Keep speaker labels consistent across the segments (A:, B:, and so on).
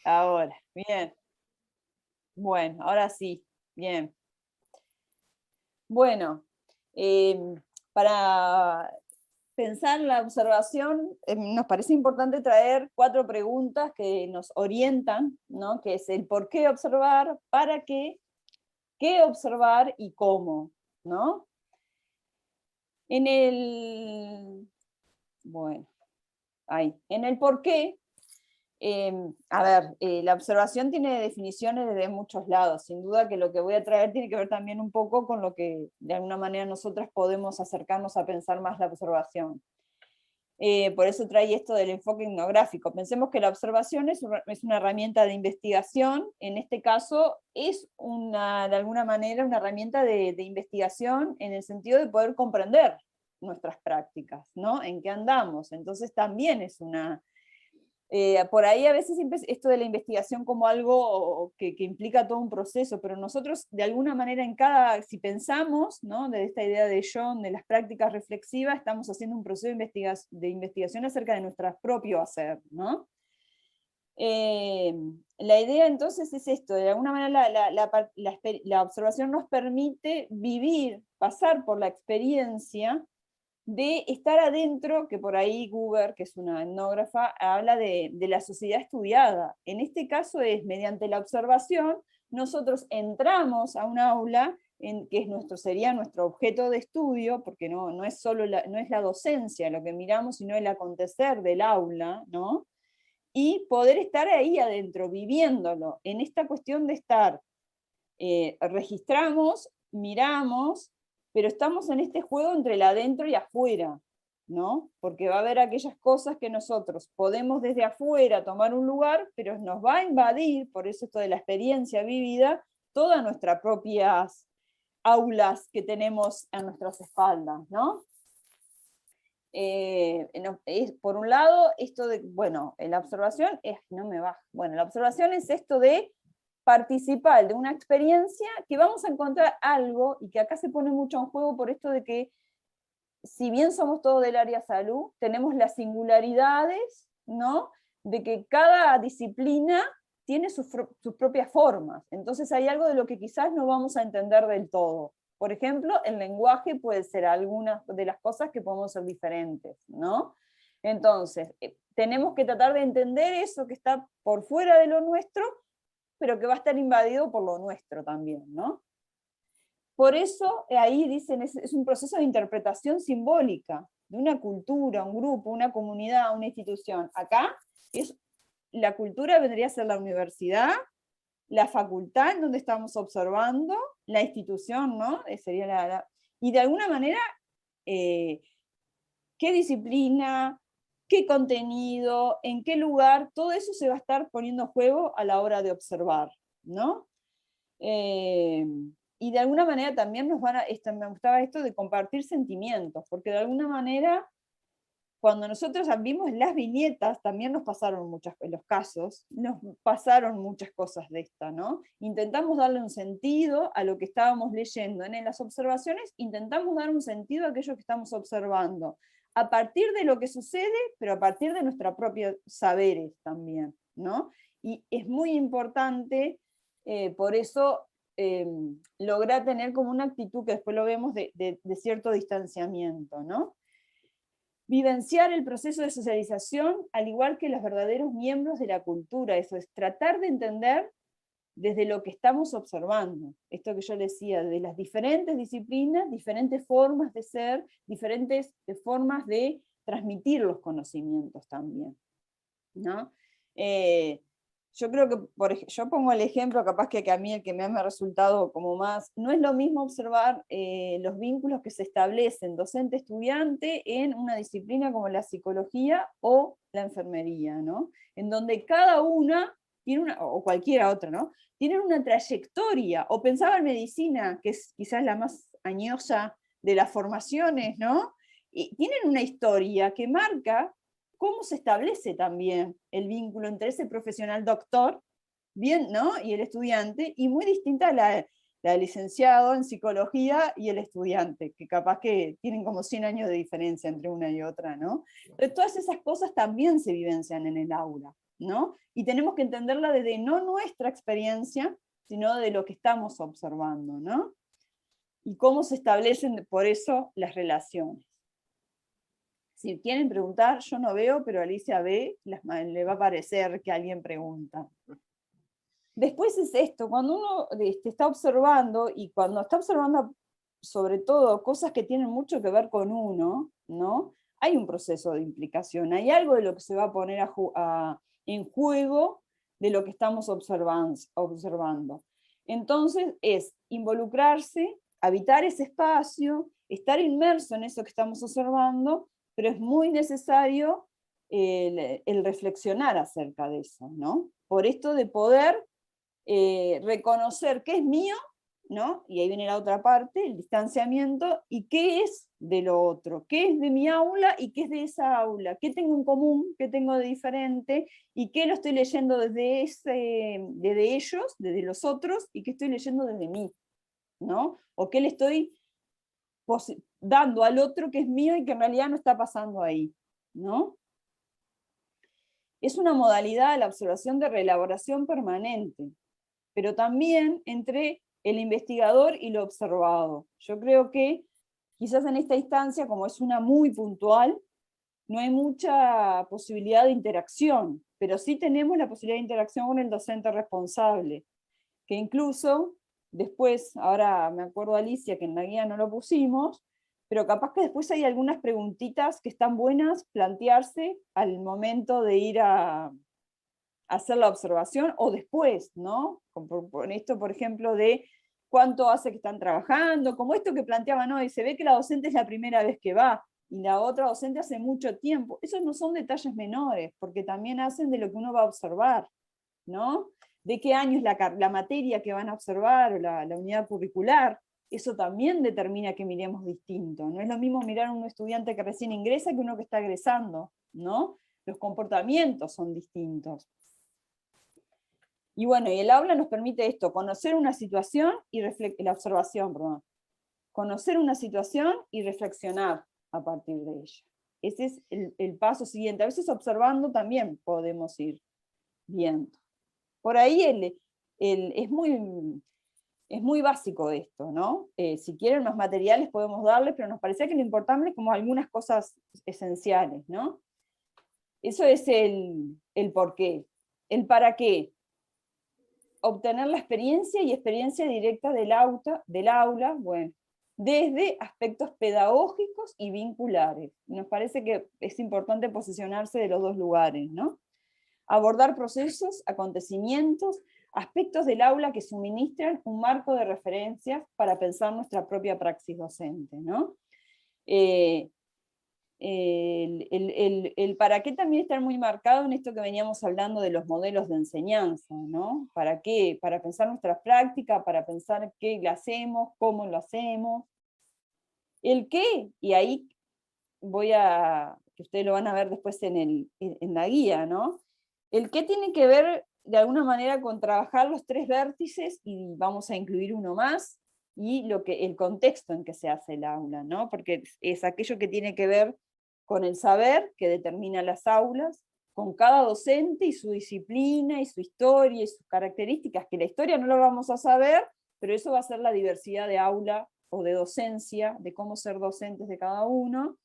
A: Ahora, bien. Bueno, ahora sí, bien. Bueno, eh, para pensar la observación, nos parece importante traer 4 preguntas que nos orientan, ¿no? Que es el por qué observar, para qué observar y cómo, ¿no? En el, bueno, ahí, en el por qué, a ver, la observación tiene definiciones desde muchos lados. Sin duda que lo que voy a traer tiene que ver también un poco con lo que de alguna manera nosotras podemos acercarnos a pensar más la observación. Por eso trae esto del enfoque etnográfico. Pensemos que la observación es una herramienta de investigación, en este caso es de alguna manera una herramienta de investigación en el sentido de poder comprender nuestras prácticas, ¿no? En qué andamos. Entonces también es por ahí a veces esto de la investigación como algo que implica todo un proceso, pero nosotros de alguna manera si pensamos, ¿no? De esta idea de John, de las prácticas reflexivas, estamos haciendo un proceso de investigación acerca de nuestro propio hacer, ¿no? La idea entonces es esto, de alguna manera la observación nos permite vivir, pasar por la experiencia de estar adentro, que por ahí Guber, que es una etnógrafa, habla de la sociedad estudiada. En este caso es mediante la observación, nosotros entramos a un aula, que sería nuestro objeto de estudio, porque no es solo no es la docencia lo que miramos, sino el acontecer del aula, ¿no? Y poder estar ahí adentro, viviéndolo, en esta cuestión de estar, registramos, miramos, pero estamos en este juego entre el adentro y afuera, ¿no? Porque va a haber aquellas cosas que nosotros podemos desde afuera tomar un lugar, pero nos va a invadir, por eso esto de la experiencia vivida, todas nuestras propias aulas que tenemos a nuestras espaldas, ¿no? Por un lado, esto de, bueno, la observación es, no me baja, bueno, la observación es esto de participar de una experiencia que vamos a encontrar algo, y que acá se pone mucho en juego por esto de que, si bien somos todos del área salud, tenemos las singularidades, ¿no? De que cada disciplina tiene sus propias formas. Entonces hay algo de lo que quizás no vamos a entender del todo. Por ejemplo, el lenguaje puede ser algunas de las cosas que podemos ser diferentes, ¿no? Entonces, tenemos que tratar de entender eso que está por fuera de lo nuestro, pero que va a estar invadido por lo nuestro también, ¿no? Por eso ahí dicen, es un proceso de interpretación simbólica de una cultura, un grupo, una comunidad, una institución. Acá la cultura vendría a ser la universidad, la facultad en donde estamos observando, la institución, ¿no? Sería y de alguna manera, qué disciplina, qué contenido, en qué lugar, todo eso se va a estar poniendo en juego a la hora de observar, ¿no? Y de alguna manera también me gustaba esto de compartir sentimientos, porque de alguna manera, cuando nosotros vimos las viñetas, también nos pasaron en los casos, nos pasaron muchas cosas de esta, ¿no? Intentamos darle un sentido a lo que estábamos leyendo. En las observaciones intentamos dar un sentido a aquello que estamos observando, a partir de lo que sucede, pero a partir de nuestros propios saberes también, ¿no? Y es muy importante, por eso, lograr tener como una actitud, que después lo vemos, de cierto distanciamiento, ¿no? Vivenciar el proceso de socialización al igual que los verdaderos miembros de la cultura, eso es tratar de entender desde lo que estamos observando, esto que yo decía, de las diferentes disciplinas, diferentes formas de ser, diferentes formas de transmitir los conocimientos también, ¿no? Yo creo que, yo pongo el ejemplo, capaz que a mí el que me ha resultado como más, no es lo mismo observar los vínculos que se establecen docente-estudiante en una disciplina como la psicología o la enfermería, ¿no? En donde cada una tiene o cualquiera otra, ¿no? Tienen una trayectoria, o pensaba en medicina, que es quizás la más añosa de las formaciones, ¿no? Y tienen una historia que marca cómo se establece también el vínculo entre ese profesional doctor, bien, ¿no? Y el estudiante, y muy distinta a la licenciado en psicología y el estudiante, que capaz que tienen como 100 años de diferencia entre una y otra, ¿no? Pero todas esas cosas también se vivencian en el aula, ¿no? Y tenemos que entenderla desde no nuestra experiencia, sino de lo que estamos observando, ¿no? Y cómo se establecen por eso las relaciones. Si quieren preguntar, yo no veo, pero Alicia ve, le va a parecer que alguien pregunta. Después es esto, cuando uno está observando, y cuando está observando sobre todo cosas que tienen mucho que ver con uno, ¿no? Hay un proceso de implicación, hay algo de lo que se va a poner en juego de lo que estamos observando. Entonces es involucrarse, habitar ese espacio, estar inmerso en eso que estamos observando, pero es muy necesario el reflexionar acerca de eso, ¿no? Por esto de poder reconocer qué es mío, ¿no? Y ahí viene la otra parte, el distanciamiento, y qué es de lo otro, qué es de mi aula y qué es de esa aula, qué tengo en común, qué tengo de diferente, y qué lo estoy leyendo desde ellos, desde los otros, y qué estoy leyendo desde mí, ¿no? O qué le estoy dando al otro que es mío y que en realidad no está pasando ahí, ¿no? Es una modalidad de la observación de reelaboración permanente, pero también entre el investigador y lo observado. Yo creo que quizás en esta instancia, como es una muy puntual, no hay mucha posibilidad de interacción, pero sí tenemos la posibilidad de interacción con el docente responsable, que incluso después, ahora me acuerdo Alicia que en la guía no lo pusimos, pero capaz que después hay algunas preguntitas que están buenas plantearse al momento de ir a hacer la observación, o después, ¿no? Con esto, por ejemplo, de cuánto hace que están trabajando, como esto que planteaban hoy, se ve que la docente es la primera vez que va, y la otra docente hace mucho tiempo. Esos no son detalles menores, porque también hacen de lo que uno va a observar, ¿no? De qué año es la materia que van a observar, o la unidad curricular. Eso también determina que miremos distinto. No es lo mismo mirar a un estudiante que recién ingresa que uno que está egresando, ¿no? Los comportamientos son distintos. Y bueno, y el aula nos permite esto, conocer una situación y la observación, perdón. Conocer una situación y reflexionar a partir de ella. Ese es el paso siguiente. A veces observando también podemos ir viendo. Por ahí es muy básico esto, ¿no? Si quieren más materiales podemos darles, pero nos parecía que lo importante es como algunas cosas esenciales, ¿no? Eso es el por qué. El para qué. Obtener la experiencia y experiencia directa del aula, bueno, desde aspectos pedagógicos y vinculares. Nos parece que es importante posicionarse de los dos lugares, ¿no? Abordar procesos, acontecimientos, aspectos del aula que suministran un marco de referencias para pensar nuestra propia praxis docente, ¿no? El para qué también está muy marcado en esto que veníamos hablando de los modelos de enseñanza, ¿no? ¿Para qué? Para pensar nuestra práctica, para pensar qué lo hacemos, cómo lo hacemos. El qué, y ahí que ustedes lo van a ver después en la guía, ¿no? El qué tiene que ver de alguna manera con trabajar los tres vértices, y vamos a incluir uno más, y el contexto en que se hace el aula, ¿no? Porque es aquello que tiene que ver con el saber que determina las aulas, con cada docente y su disciplina y su historia y sus características, que la historia no lo vamos a saber, pero eso va a ser la diversidad de aula o de docencia, de cómo ser docentes de cada uno.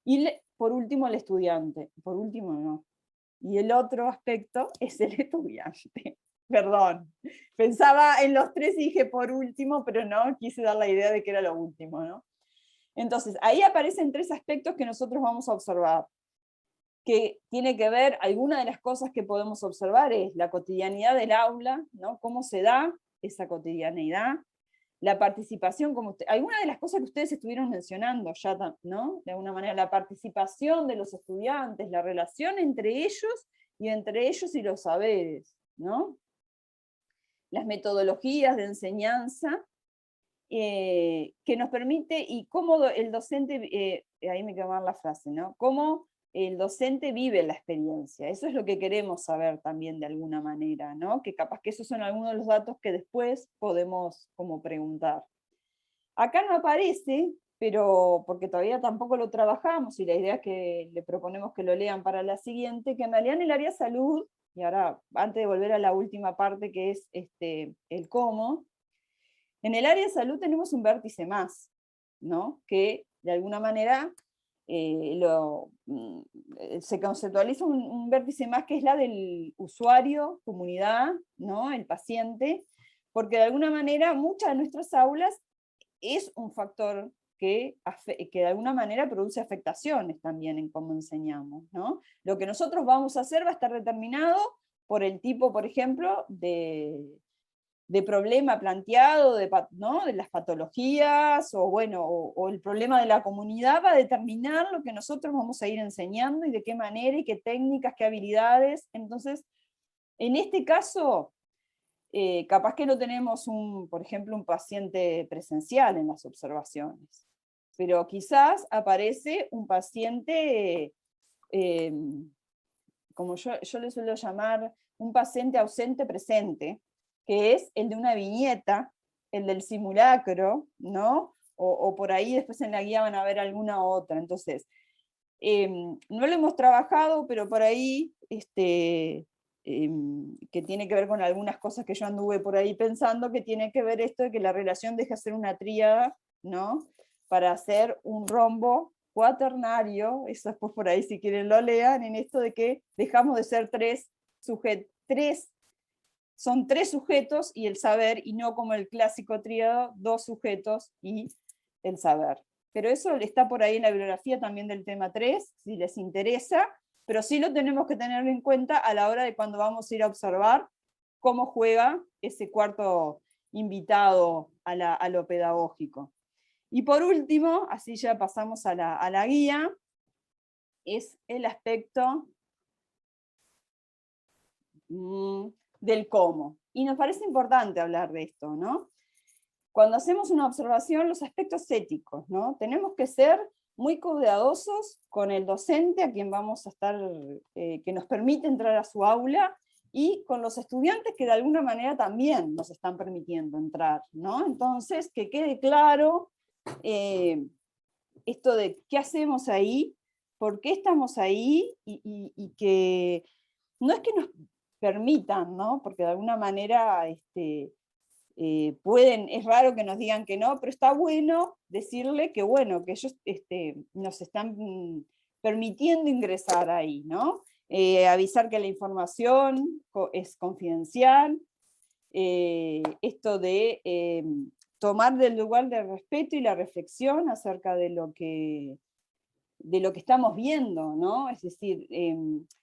A: Y por último el estudiante, por último no. Y el otro aspecto es el estudiante. Perdón, pensaba en los tres y dije por último, pero no, quise dar la idea de que era lo último, ¿no? Entonces, ahí aparecen tres aspectos que nosotros vamos a observar, que tiene que ver, alguna de las cosas que podemos observar es la cotidianidad del aula, ¿no? Cómo se da esa cotidianeidad, la participación, algunas de las cosas que ustedes estuvieron mencionando ya, ¿no? De alguna manera, la participación de los estudiantes, la relación entre ellos y los saberes, ¿no? Las metodologías de enseñanza, que nos permite, y cómo el docente, ahí me quedó mal la frase, ¿no? Cómo el docente vive la experiencia. Eso es lo que queremos saber también de alguna manera, ¿no? Que capaz que esos son algunos de los datos que después podemos como preguntar. Acá no aparece, pero porque todavía tampoco lo trabajamos, y la idea es que le proponemos que lo lean para la siguiente, que en realidad en el área salud, y ahora antes de volver a la última parte que es el cómo, en el área de salud tenemos un vértice más, ¿no? Que de alguna manera se conceptualiza un vértice más, que es la del usuario, comunidad, ¿no? El paciente, porque de alguna manera muchas de nuestras aulas es un factor que de alguna manera produce afectaciones también en cómo enseñamos, ¿no? Lo que nosotros vamos a hacer va a estar determinado por el tipo, por ejemplo, de problema planteado, ¿no? De las patologías, o bueno, o el problema de la comunidad va a determinar lo que nosotros vamos a ir enseñando, y de qué manera, y qué técnicas, qué habilidades. Entonces, en este caso, capaz que no tenemos, por ejemplo, un paciente presencial en las observaciones, pero quizás aparece un paciente, como yo le suelo llamar, un paciente ausente presente, que es el de una viñeta, el del simulacro, ¿no? O por ahí después en la guía van a ver alguna otra. Entonces, no lo hemos trabajado, pero por ahí, que tiene que ver con algunas cosas que yo anduve por ahí pensando, que tiene que ver esto de que la relación deja de ser una tríada, ¿no? Para hacer un rombo cuaternario, eso después por ahí si quieren lo lean, en esto de que dejamos de ser son tres sujetos y el saber, y no como el clásico tríado, dos sujetos y el saber. Pero eso está por ahí en la bibliografía también del tema 3, si les interesa, pero sí lo tenemos que tener en cuenta a la hora de cuando vamos a ir a observar cómo juega ese cuarto invitado a lo pedagógico. Y por último, así ya pasamos a la guía, es el aspecto del cómo. Y nos parece importante hablar de esto, ¿no? Cuando hacemos una observación, los aspectos éticos, ¿no? Tenemos que ser muy cuidadosos con el docente a quien vamos a estar, que nos permite entrar a su aula, y con los estudiantes que de alguna manera también nos están permitiendo entrar, ¿no? Entonces, que quede claro esto de qué hacemos ahí, por qué estamos ahí, y que no es que nos permitan, ¿no? Porque de alguna manera es raro que nos digan que no, pero está bueno decirle que, bueno, que ellos nos están permitiendo ingresar ahí, ¿no? Avisar que la información es confidencial, esto de tomar del lugar del respeto y la reflexión acerca de lo que estamos viendo, ¿no? Es decir,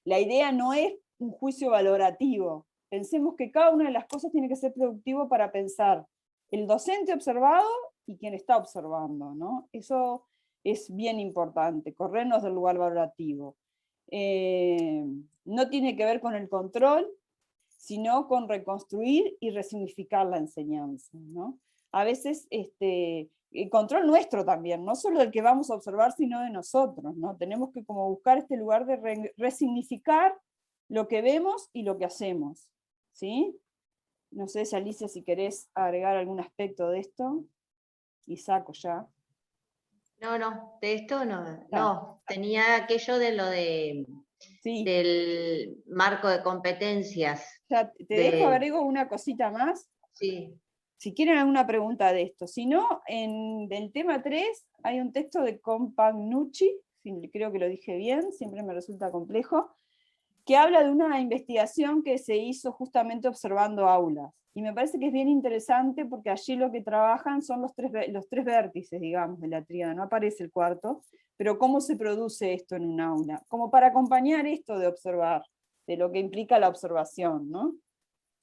A: la idea no es un juicio valorativo. Pensemos que cada una de las cosas tiene que ser productivo para pensar el docente observado y quien está observando, ¿no? Eso es bien importante, corrernos del lugar valorativo. No tiene que ver con el control, sino con reconstruir y resignificar la enseñanza, ¿no? A veces el control nuestro también, no solo del que vamos a observar, sino de nosotros, ¿no? Tenemos que como buscar este lugar de resignificar lo que vemos y lo que hacemos, ¿sí? No sé, Alicia, si querés agregar algún aspecto de esto, y saco ya.
B: No, de esto no, tenía aquello de lo
A: Sí.
B: del marco de competencias.
A: Ya dejo, agrego una cosita más.
B: Sí.
A: Si quieren alguna pregunta de esto. Si no, del tema 3 hay un texto de Compagnucci, creo que lo dije bien, siempre me resulta complejo, que habla de una investigación que se hizo justamente observando aulas. Y me parece que es bien interesante porque allí lo que trabajan son los tres vértices, digamos, de la tríada. No aparece el cuarto, pero cómo se produce esto en un aula. Como para acompañar esto de observar, de lo que implica la observación, ¿no?